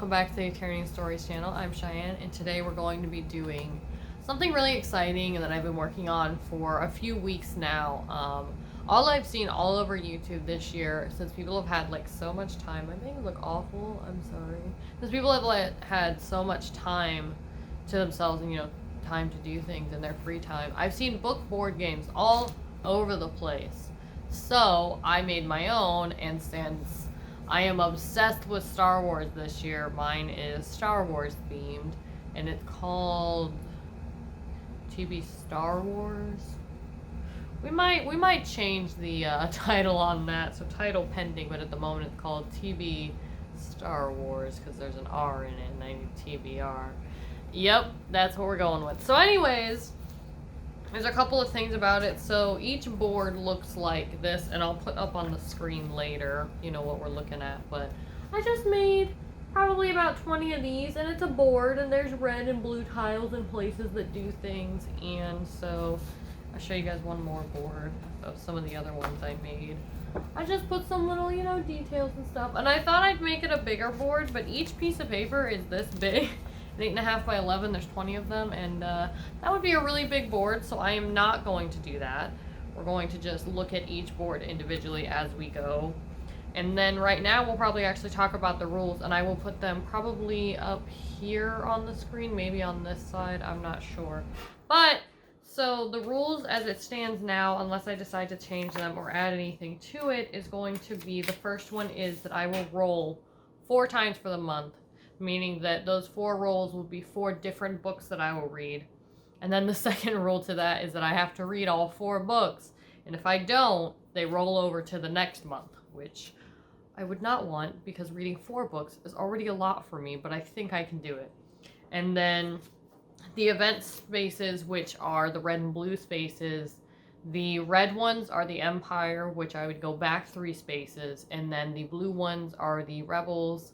welcome back to the Carrying Stories channel. I'm Cheyenne, and today we're going to be doing something really exciting that I've been working on for a few weeks now. All I've seen all over YouTube this year, since people have had like so much time. My things look awful. I'm sorry. Since people have had so much time to themselves and time to do things in their free time, I've seen book board games all over the place. So I made my own, and since I am obsessed with Star Wars this year, mine is Star Wars themed, and it's called TB Star Wars. We might change the title on that, so title pending, but at the moment it's called TB Star Wars because there's an R in it and I need TBR. Yep, that's what we're going with. So anyways, there's a couple of things about it. So each board looks like this, and I'll put up on the screen later, what we're looking at. But I just made probably about 20 of these, and it's a board, and there's red and blue tiles in places that do things. And so I'll show you guys one more board of some of the other ones I made. I just put some little, details and stuff. And I thought I'd make it a bigger board, but each piece of paper is this big. 8.5 by 11, there's 20 of them, and that would be a really big board, so I am not going to do that. We're going to just look at each board individually as we go. And then right now we'll probably actually talk about the rules, and I will put them probably up here on the screen, maybe on this side, I'm not sure. But, so the rules as it stands now, unless I decide to change them or add anything to it, is going to be, the first one is that I will roll 4 times for the month. Meaning that those 4 rolls will be 4 different books that I will read. And then the second rule to that is that I have to read all 4 books. And if I don't, they roll over to the next month, which I would not want because reading 4 books is already a lot for me, but I think I can do it. And then the event spaces, which are the red and blue spaces, the red ones are the Empire, which I would go back 3 spaces, and then the blue ones are the Rebels,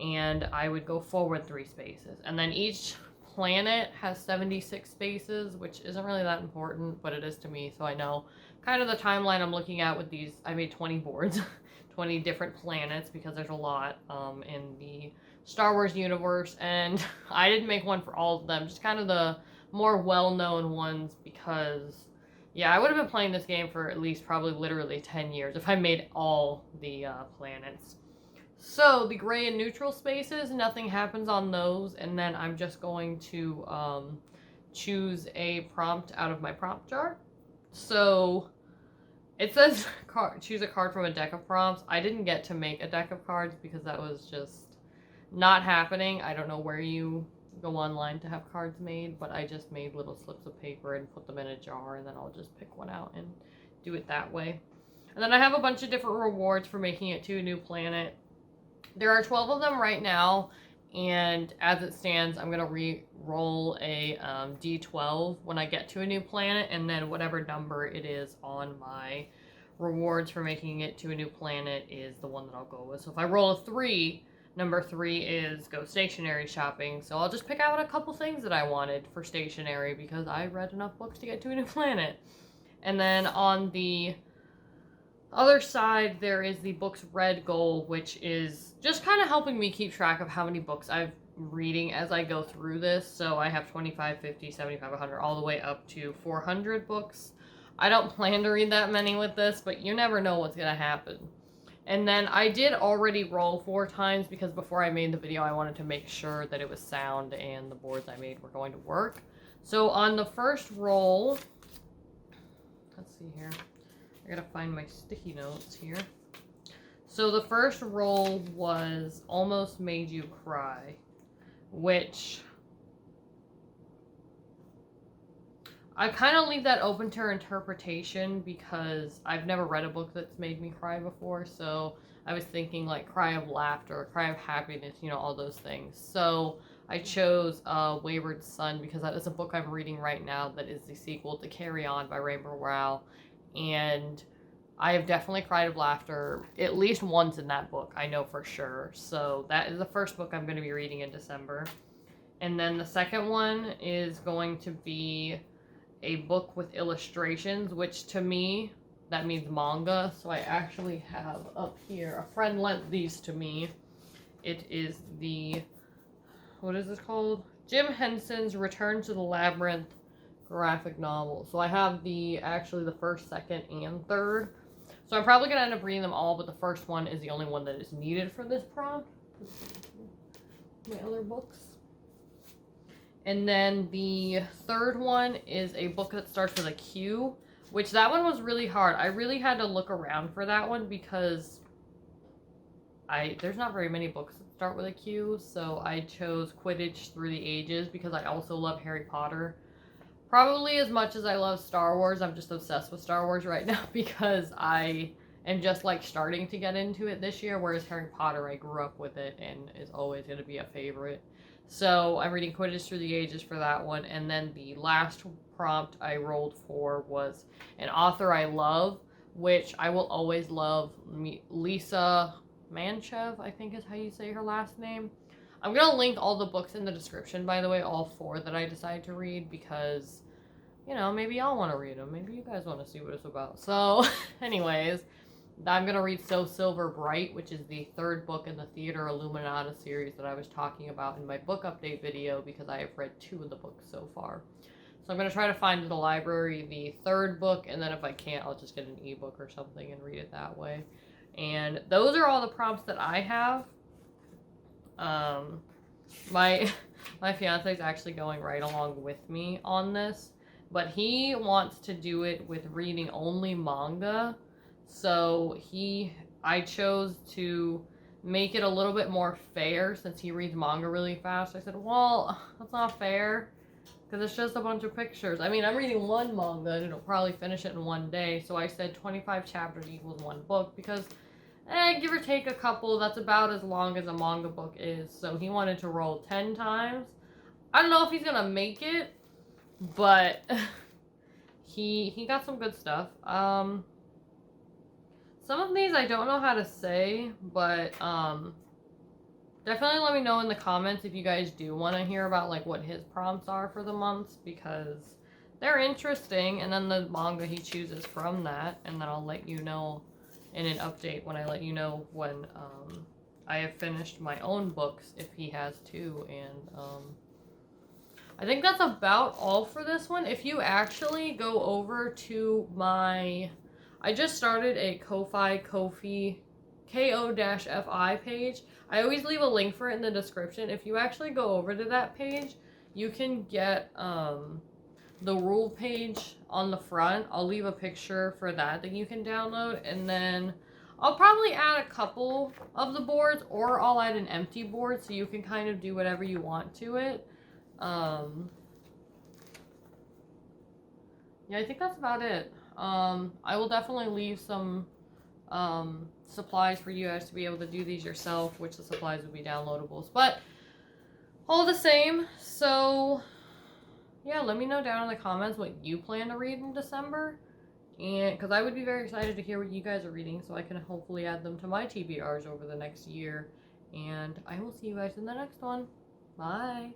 and I would go forward 3 spaces. And then each planet has 76 spaces, which isn't really that important, but it is to me, so I know kind of the timeline I'm looking at with these. I made 20 boards, 20 different planets, because there's a lot in the Star Wars universe, and I didn't make one for all of them, just kind of the more well-known ones, because yeah, I would have been playing this game for at least probably literally 10 years if I made all the planets. So, the gray and neutral spaces, nothing happens on those, and then I'm just going to choose a prompt out of my prompt jar. So, it says choose a card from a deck of prompts. I didn't get to make a deck of cards because that was just not happening. I don't know where you go online to have cards made, but I just made little slips of paper and put them in a jar, and then I'll just pick one out and do it that way. And then I have a bunch of different rewards for making it to a new planet. There are 12 of them right now, and as it stands, I'm going to re-roll a D12 when I get to a new planet, and then whatever number it is on my rewards for making it to a new planet is the one that I'll go with. So if I roll a 3, number 3 is go stationary shopping, so I'll just pick out a couple things that I wanted for stationary because I read enough books to get to a new planet. And then on the other side, there is the book's red goal, which is just kind of helping me keep track of how many books I'm reading as I go through this. So I have 25, 50, 75, 100, all the way up to 400 books. I don't plan to read that many with this, but you never know what's going to happen. And then I did already roll 4 times because before I made the video, I wanted to make sure that it was sound and the boards I made were going to work. So on the first roll, let's see here. I gotta find my sticky notes here. So the first roll was Almost Made You Cry, which I kind of leave that open to interpretation because I've never read a book that's made me cry before. So I was thinking like cry of laughter, cry of happiness, all those things. So I chose Wayward Son because that is a book I'm reading right now that is the sequel to Carry On by Rainbow Rowell. And I have definitely cried of laughter at least once in that book, I know for sure. So that is the first book I'm going to be reading in December. And then the second one is going to be a book with illustrations, which to me, that means manga. So I actually have up here, a friend lent these to me. It is the, what is this called? Jim Henson's Return to the Labyrinth graphic novel. So I have actually the first, second, and third. So I'm probably going to end up reading them all, but the first one is the only one that is needed for this prompt. My other books. And then the third one is a book that starts with a Q, which that one was really hard. I really had to look around for that one because there's not very many books that start with a Q, so I chose Quidditch Through the Ages because I also love Harry Potter. Probably as much as I love Star Wars, I'm just obsessed with Star Wars right now because I am just like starting to get into it this year, whereas Harry Potter, I grew up with it and is always going to be a favorite. So I'm reading Quidditch Through the Ages for that one, and then the last prompt I rolled for was an author I love, which I will always love, Lisa Manchev, I think is how you say her last name. I'm going to link all the books in the description, by the way, all 4 that I decided to read because, you know, maybe y'all want to read them. Maybe you guys want to see what it's about. So, anyways, I'm going to read So Silver Bright, which is the 3rd book in the Theater Illuminata series that I was talking about in my book update video because I have read 2 of the books so far. So I'm going to try to find in the library the 3rd book, and then if I can't, I'll just get an ebook or something and read it that way. And those are all the prompts that I have. My fiance is actually going right along with me on this, but he wants to do it with reading only manga. So I chose to make it a little bit more fair since he reads manga really fast. I said, well, that's not fair because it's just a bunch of pictures. I mean, I'm reading one manga and it'll probably finish it in one day. So I said 25 chapters equals one book because give or take a couple, that's about as long as a manga book is. So he wanted to roll 10 times. I don't know if he's gonna make it, but he got some good stuff. Some of these I don't know how to say, but definitely let me know in the comments if you guys do want to hear about like what his prompts are for the months because they're interesting, and then the manga he chooses from that, and then I'll let you know in an update when I let you know when I have finished my own books, if he has too. And I think that's about all for this one. If you actually go over to I just started a Ko-Fi KO-FI page. I always leave a link for it in the description. If you actually go over to that page, you can get the rule page on the front. I'll leave a picture for that you can download, and then I'll probably add a couple of the boards, or I'll add an empty board so you can kind of do whatever you want to it. Yeah, I think that's about it. I will definitely leave some supplies for you guys to be able to do these yourself, which the supplies would be downloadables, but all the same. So yeah, let me know down in the comments what you plan to read in December, and because I would be very excited to hear what you guys are reading so I can hopefully add them to my TBRs over the next year. And I will see you guys in the next one. Bye.